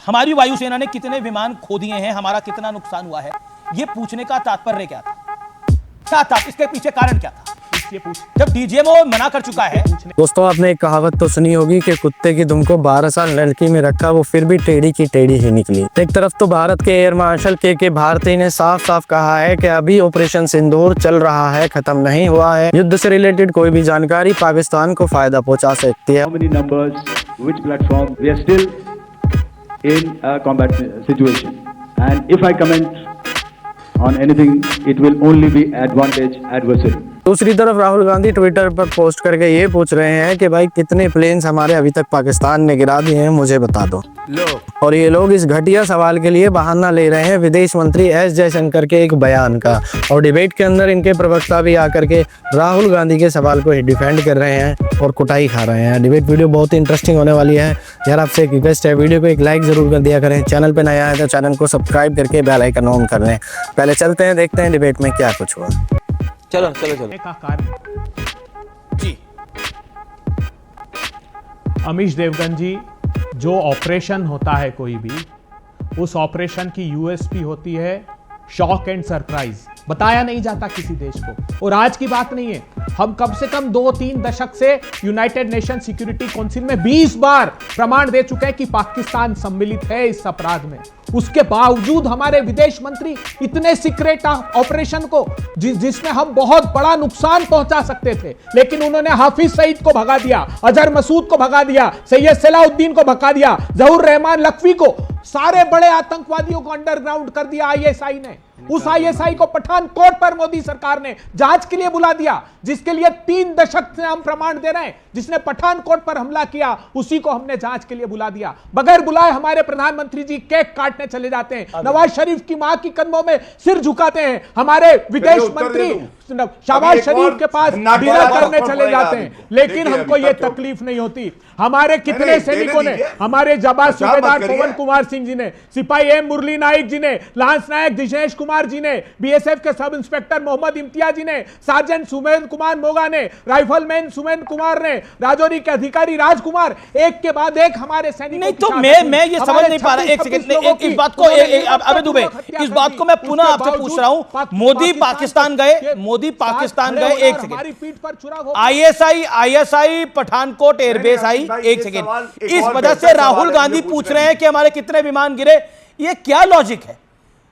हमारी वायुसेना ने कितने विमान खो दिए हैं, हमारा कितना नुकसान हुआ है, ये पूछने का तात्पर्य क्या था? क्या था इसके पीछे, कारण क्या था? जब डीजीएमओ मना कर चुका है। दोस्तों, आपने एक कहावत तो सुनी होगी कि कुत्ते की दुम को 12 साल लड़की में रखा, वो फिर भी टेढ़ी की टेढ़ी ही निकली। एक तरफ तो भारत के एयर मार्शल के भारती ने साफ साफ कहा है कि अभी ऑपरेशन सिंदूर चल रहा है, खत्म नहीं हुआ है। युद्ध से रिलेटेड कोई भी जानकारी पाकिस्तान को फायदा पहुंचा सकती है। In a combat situation, and if I comment on anything, it will only be advantage adversary. दूसरी तरफ राहुल गांधी ट्विटर पर पोस्ट करके ये पूछ रहे हैं कि भाई कितने प्लेन्स हमारे अभी तक पाकिस्तान ने गिरा दिए हैं, मुझे बता दो। और ये लोग इस घटिया सवाल के लिए बहाना ले रहे हैं विदेश मंत्री एस जयशंकर के एक बयान का, और डिबेट के अंदर इनके प्रवक्ता भी आकर के राहुल गांधी के सवाल को डिफेंड कर रहे हैं और कुटाई खा रहे हैं। डिबेट वीडियो बहुत ही इंटरेस्टिंग होने वाली है यार। आपसे एक रिक्वेस्ट है, वीडियो को एक लाइक जरूर कर दिया करें। चैनल पे नया है तो चैनल को सब्सक्राइब करके बेल आइकन ऑन कर लें। पहले चलते हैं, देखते हैं डिबेट में क्या कुछ हुआ। चलो चलो चलो का कार्य जी। अमीश देवगन जी, जो ऑपरेशन होता है कोई भी, उस ऑपरेशन की यूएसपी होती है शॉक एंड सरप्राइज। बताया नहीं जाता किसी देश को। और आज की बात नहीं है, हम कम से कम 2-3 दशक से यूनाइटेड नेशन सिक्योरिटी काउंसिल में 20 बार प्रमाण दे चुके हैं कि पाकिस्तान सम्मिलित है इस अपराध में। उसके बावजूद हमारे विदेश मंत्री इतने सीक्रेट ऑपरेशन को, जिसमें हम बहुत बड़ा नुकसान पहुंचा सकते थे, लेकिन उन्होंने हाफिज सईद को भगा दिया, अजहर मसूद को भगा दिया, सैयद सलाउद्दीन को भगा दिया, जहूर रहमान लखवी को, सारे बड़े आतंकवादियों को अंडरग्राउंड कर दिया आईएसआई ने। उस आईएसआई को पठानकोट पर मोदी सरकार ने जांच के लिए बुला दिया, जिसके लिए 3 दशक से हम प्रमाण दे रहे हैं। जिसने पठानकोट पर हमला किया उसी को हमने जांच के लिए बुला दिया। बगैर बुलाए हमारे प्रधानमंत्री जी केक काटने चले जाते हैं, नवाज शरीफ की मां की कदमों में सिर झुकाते हैं, हमारे विदेश मंत्री शहबाज शरीफ के पास डिनर करने चले जाते हैं, लेकिन हमको यह तकलीफ नहीं होती। हमारे कितने सैनिकों ने, हमारे जाबाज सूबेदार पवन कुमार सिंह जी ने, सिपाही एम मुरली नाइक जी ने, लांस नायक दिशेश कुमार जी ने, बीएसएफ के सब इंस्पेक्टर मोहम्मद इम्तियाज जी ने, सार्जेंट सुमेंद्र कुमार मोगा ने, राइफलमैन सुमेंद्र कुमार ने, राजौरी के अधिकारी राजकुमार, एक के बाद एक हमारे सैनिक। नहीं तो मैं ये समझ नहीं पा रहा, एक सेकंड, इस बात को अबे दुबे, इस बात को मैं पुनः आपसे पूछ रहा हूं। मोदी पाकिस्तान गए, एक सेकंड, आईएसआई पठानकोट एयरबेस आई, एक सेकंड, इस वजह से राहुल गांधी पूछ रहे हैं कि हमारे कितने विमान गिरे। ये क्या लॉजिक है?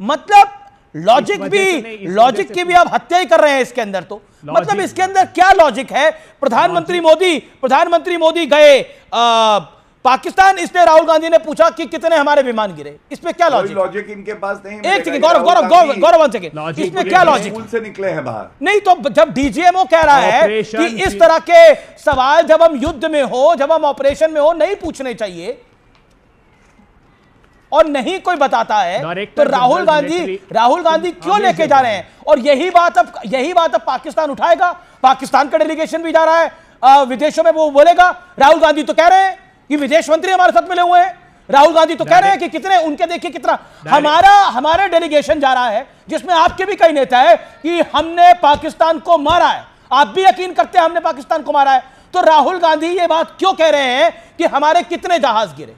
मतलब लॉजिक की भी आप हत्या ही कर रहे हैं इसके अंदर। तो मतलब इसके अंदर क्या लॉजिक है? प्रधानमंत्री मोदी गए पाकिस्तान, इसने राहुल गांधी ने पूछा कि कितने हमारे विमान गिरे। इसमें क्या लॉजिक इनके पास नहीं। एक सेकंड गौरव सेकंड, इसमें क्या लॉजिक से निकले हैं बाहर? नहीं तो जब डीजीएमओ कह रहा है कि इस तरह के सवाल जब हम युद्ध में हो, जब हम ऑपरेशन में हो, नहीं पूछने चाहिए, और नहीं कोई बताता है, तो राहुल गांधी क्यों लेके जा रहे हैं? और यही बात अब पाकिस्तान उठाएगा। पाकिस्तान का डेलीगेशन भी जा रहा है विदेशों में, वो बोलेगा। राहुल गांधी तो कह रहे हैं कि विदेश मंत्री हमारे साथ मिले हुए हैं, राहुल गांधी तो कह रहे हैं कि कितने उनके, देखिए कितना हमारा डेलीगेशन जा रहा है, जिसमें आपके भी कई नेता है कि हमने पाकिस्तान को मारा है। आप भी यकीन करते हैं हमने पाकिस्तान को मारा है, तो राहुल गांधी ये बात क्यों कह रहे हैं कि हमारे कितने जहाज गिरे?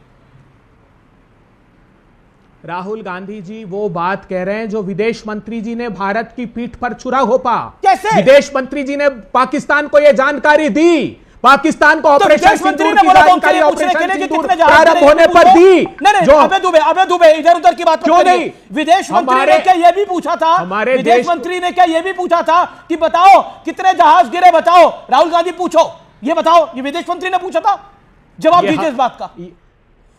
राहुल गांधी जी वो बात कह रहे हैं जो विदेश मंत्री जी ने भारत की पीठ पर छुरा घोंपा। कैसे? विदेश मंत्री जी ने पाकिस्तान को यह जानकारी दी, पाकिस्तान को ऑपरेशन सिंदूर की जानकारी ऑपरेशन सिंदूर प्रारंभ होने पर दी। जो अबे दुबे इधर उधर की बात क्यों नहीं? विदेश मंत्री ने क्या यह भी पूछा था, विदेश मंत्री ने क्या यह भी पूछा था कि बताओ कितने जहाज गिरे, बताओ राहुल गांधी पूछो, ये बताओ, ये विदेश मंत्री ने पूछा था। जवाब दीजिए इस बात का।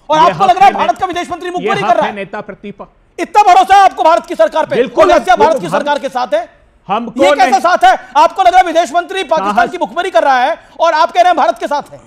और आपको लग रहा है भारत का विदेश मंत्री मुखबिरी कर रहा है? नेता प्रतिपक्ष, इतना भरोसा है आपको भारत की सरकार पे? बिल्कुल भारत की सरकार के साथ है। हमको ये कैसा साथ है? आपको लग रहा है विदेश मंत्री पाकिस्तान की मुखबिरी कर रहा है और आप कह रहे हैं भारत के साथ है।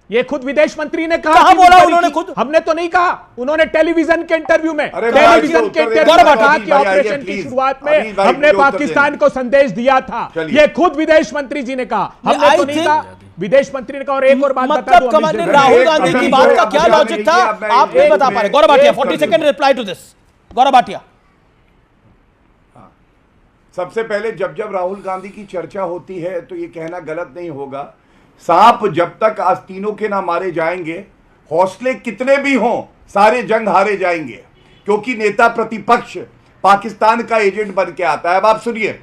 ये खुद विदेश मंत्री ने कहा। कहां बोला उन्होंने? खुद हमने तो नहीं कहा, उन्होंने टेलीविजन के इंटरव्यू में, टेलीविजन के इंटरव्यू में कहा कि ऑपरेशन की शुरुआत में हमने पाकिस्तान को संदेश दिया था। ये खुद विदेश मंत्री जी ने कहा, हमने तो नहीं कहा, विदेश मंत्री ने कहा। और एक और बात बता दूं, राहुल गांधी की बात का क्या लॉजिक था आप नहीं बता पा रहे। Gaurav Bhatia 40 second reply to this. Gaurav Bhatia, सबसे पहले जब राहुल गांधी की चर्चा होती है तो ये कहना गलत नहीं होगा, सांप जब तक आस्तीनों के ना मारे जाएंगे हौसले कितने भी हों सारे जंग हारे जाएंगे, क्योंकि नेता प्रतिपक्ष पाकिस्तान का एजेंट बन के आता है। अब आप सुनिए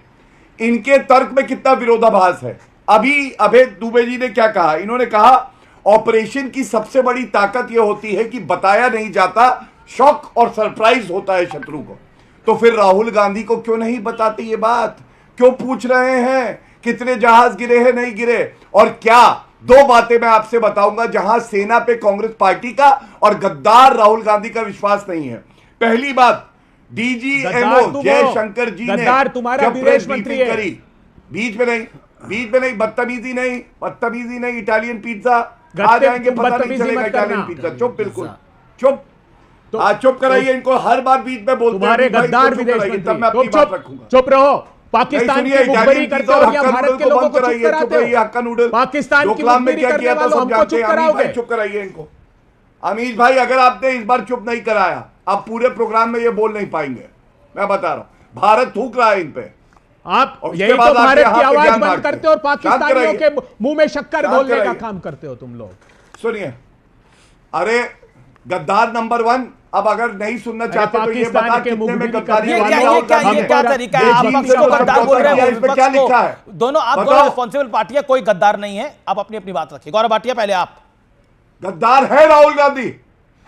इनके तर्क में कितना विरोधाभास है। अभी अभय दुबे जी ने क्या कहा, इन्होंने कहा ऑपरेशन की सबसे बड़ी ताकत यह होती है कि बताया नहीं जाता, शॉक और सरप्राइज होता है शत्रु को। तो फिर राहुल गांधी को क्यों नहीं बताते ये बात, क्यों पूछ रहे हैं कितने जहाज गिरे हैं नहीं गिरे। और क्या दो बातें मैं आपसे बताऊंगा जहां सेना पे कांग्रेस पार्टी का और गद्दार राहुल गांधी का विश्वास नहीं है। पहली बात, डीजीएमओ जयशंकर जी ने तुम्हारा जब विदेश प्रेस मंत्री ब्रीफिंग है। करी, बीच में नहीं, बदतमीजी नहीं, इटालियन पिज्जा आ जाएंगे, पता नहीं चलेगा इटालियन पिज्जा। चुप, बिल्कुल चुप। तो आज चुप कराइए इनको, हर बार बीच में बोलते तुम्हारे हैं भाई, गद्दार चुप विदेश कराइए, मंत्री, तब मैं अपनी बात रखूंगा। चुप रहो। पाकिस्तान की मुखबरी करते हो या भारत के लोगों को चुप कराते हो? हक्का नूडल पाकिस्तान की डोकलाम में मुखबरी क्या करने किया था वालों सब हमको जानते चुप हैं। अमीश भाई कराओगे? चुप कराइए इनको। अमीश भाई अगर आपने इस बार चुप नहीं कराया, आप पूरे प्रोग्राम में ये बोल नहीं पाएंगे, मैं बता रहा हूं। भारत थूक रहा है इन पे। आप और उसके यही बाद तो आप भारत यहाँ की पे आवाज ज्ञान बंद बांटते करते हो और शांत पाकिस्तानियों कराइए। के मुंह में शक्कर शांत घोलने का कराइए। काम करते हो तुम लोग। सुनिए, अरे गद्दार नंबर 1, अब अगर नहीं सुनना चाहते तो ये बता कितने में गद्दारी ये वाली क्या राहुल गांधी क्या है। तरीका है? आप ये पक्ष को गद्दार बोल रहे हैं, इस पे क्या विपक्ष को- लिखा है? दोनों आप दोनों बताओ। रिस्पॉन्सिबल पार्टी है, कोई गद्दार नहीं है। आप अपनी अपनी बात रखिए। गौरव भाटिया पहले आप। गद्दार है राहुल गांधी,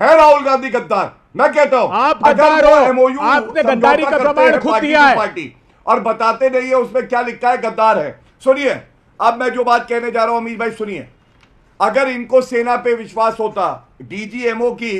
है राहुल गांधी गद्दार। मैं कहता हूं आप अगर गद्दार वो हो, MOU आपने गद्दारी का समझौता करते प्रमाण हैं खुद पार्टी दिया टू है। पार्टी और बताते नहीं है उसमें क्या लिखा है, गद्दार है। सुनिए अब मैं जो बात कहने जा रहा हूं अमीर भाई सुनिए, अगर इनको सेना पे विश्वास होता, डीजीएमओ की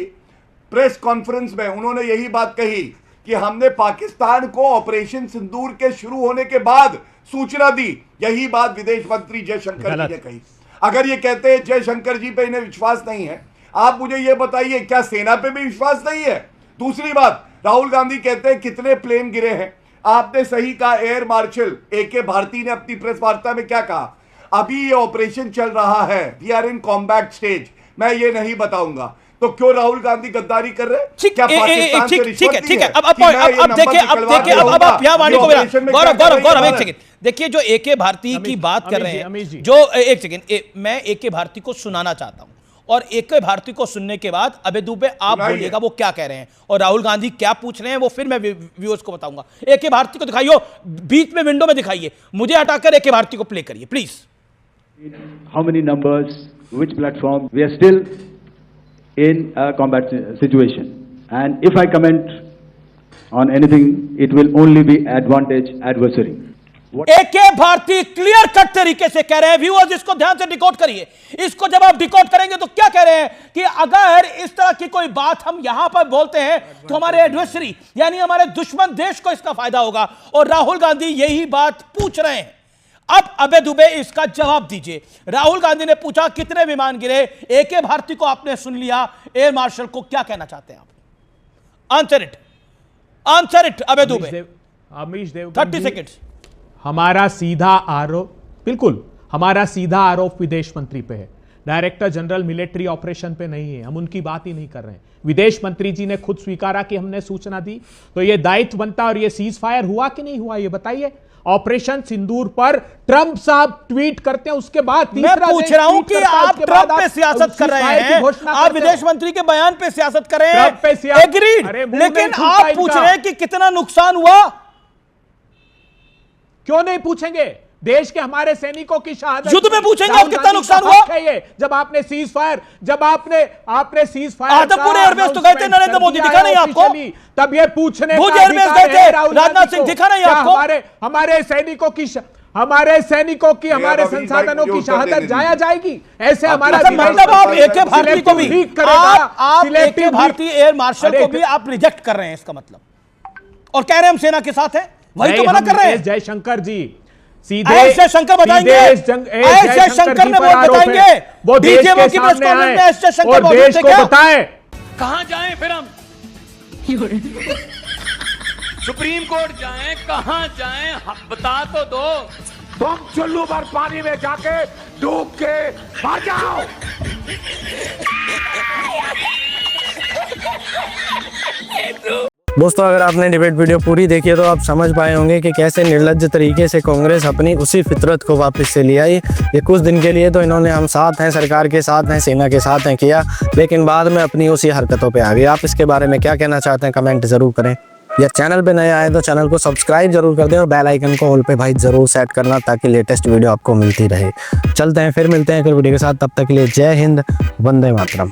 प्रेस कॉन्फ्रेंस में उन्होंने यही बात कही कि हमने पाकिस्तान को ऑपरेशन सिंदूर के शुरू होने के बाद सूचना दी, यही बात विदेश मंत्री जयशंकर जी ने कही। अगर ये कहते हैं जयशंकर जी पे इन्हें विश्वास नहीं है, आप मुझे ये बताइए क्या सेना पे भी विश्वास नहीं है? दूसरी बात, राहुल गांधी कहते हैं कितने प्लेन गिरे हैं, आपने सही कहा, एयर मार्शल AK भारती ने अपनी प्रेस वार्ता में क्या कहा, अभी ये ऑपरेशन चल रहा है, we are in combat stage, मैं ये नहीं बताऊंगा। तो क्यों राहुल गांधी गद्दारी कर रहे हैं? क्या पाकिस्तान से रिश्वत ली ठीक है। है? अब कि मैं ये नंबर देखिए, निकलवा के अब आप यहाँ वाणी को ऑपरेशन में क्या कर रही है गौरव एक भारत? सेकंड देखिए, जो AK भारती की बात कर रहे हैं, जो एक सेकंड मैं AK भारती को सुनाना चाहता हूं और AK भारती को सुनने के बाद अबे दुबे आप बोलिएगा वो क्या कह रहे हैं और राहुल गांधी क्या पूछ रहे हैं, वो फिर मैं व्यूअर्स को बताऊंगा। AK भारती को दिखाइए, बीच में विंडो में दिखाइए, मुझे हटाकर AK भारती को प्ले करिए please. How many numbers, which platform? We are still in a combat situation. And if I comment on anything, it will only be advantage adversary. AK Bharti clear cut तरीके से कह रहे हैं, व्यूअर्स इसको ध्यान से डिकोड करिए। इसको जब आप डिकोड करेंगे तो क्या कह रहे हैं कि अगर इस तरह की कोई बात हम यहां पर बोलते हैं तो हमारे एडवर्सरी यानी हमारे दुश्मन देश को इसका फायदा होगा, और राहुल गांधी यही बात पूछ रहे हैं। अब अबे दुबे इसका जवाब दीजिए। राहुल गांधी ने पूछा कितने विमान गिरे, AK भारती को आपने सुन लिया, एयर मार्शल को क्या कहना चाहते हैं आप? आंसर इट अबे दुबे। अमीश देव 30 सेकेंड्स। हमारा सीधा आरोप, बिल्कुल हमारा सीधा आरोप विदेश मंत्री पे है, डायरेक्टर जनरल मिलिट्री ऑपरेशन पे नहीं है। हम उनकी बात ही नहीं कर रहे हैं। विदेश मंत्री जी ने खुद स्वीकारा कि हमने सूचना दी, तो यह दायित्व बनता है। और यह सीज फायर हुआ कि नहीं हुआ ये बताइए। ऑपरेशन सिंदूर पर ट्रंप साहब ट्वीट करते हैं, उसके बाद मैं पूछ रहा हूं कि आप ट्रंप पे सियासत कर रहे हैं, आप विदेश मंत्री के बयान पे सियासत कर रहे हैं, एग्रीड, लेकिन आप पूछ रहे हैं कि कितना नुकसान हुआ। क्यों नहीं पूछेंगे? देश के हमारे सैनिकों की शहादत, युद्ध में पूछेंगे आप कितना नुकसान हुआ है ये। जब आपने सीज फायर, जब आपने सीज फायर, आदमपुर एयरबेस तो गए थे नरेंद्र मोदी, दिखा नहीं आपको? तब ये पूछने भुज एयरबेस गए थे राजनाथ सिंह, दिखा नहीं आपको? हमारे सैनिकों की हमारे संसाधनों की शहादत जाया जाएगी? ऐसे हमारा मतलब आप AK भारती को भी, आप AK भारती एयर मार्शल को भी आप रिजेक्ट कर रहे हैं, इसका मतलब, और कह रहे हैं हम सेना के साथ हैं, वही तो मना कर रहे हैं। जयशंकर जी सीधे ऐसे शंकर बताएंगे, ऐसे शंकर ने वोट बताएंगे, वो डीजीएमओ की प्रेस कॉन्फ्रेंस में ऐसे शंकर मौजूद थे क्या? बताएं कहां जाएं फिर हम सुप्रीम कोर्ट जाएं, कहां जाएं, बता तो दो। तुम चुल्लू भर पानी में जाके डूब के मर जाओ। दोस्तों अगर आपने डिबेट वीडियो पूरी देखी है तो आप समझ पाए होंगे कि कैसे निर्लज्ज तरीके से कांग्रेस अपनी उसी फितरत को वापस से ले आई। ये कुछ दिन के लिए तो इन्होंने हम साथ हैं, सरकार के साथ हैं, सेना के साथ हैं किया, लेकिन बाद में अपनी उसी हरकतों पे आ गए। आप इसके बारे में क्या कहना चाहते हैं कमेंट ज़रूर करें। या चैनल पे नए आए तो चैनल को सब्सक्राइब जरूर कर दें और बेल आइकन को ऑल पे भाई ज़रूर सेट करना ताकि लेटेस्ट वीडियो आपको मिलती रहे। चलते हैं, फिर मिलते हैं एक वीडियो के साथ, तब तक के लिए जय हिंद, वंदे मातरम।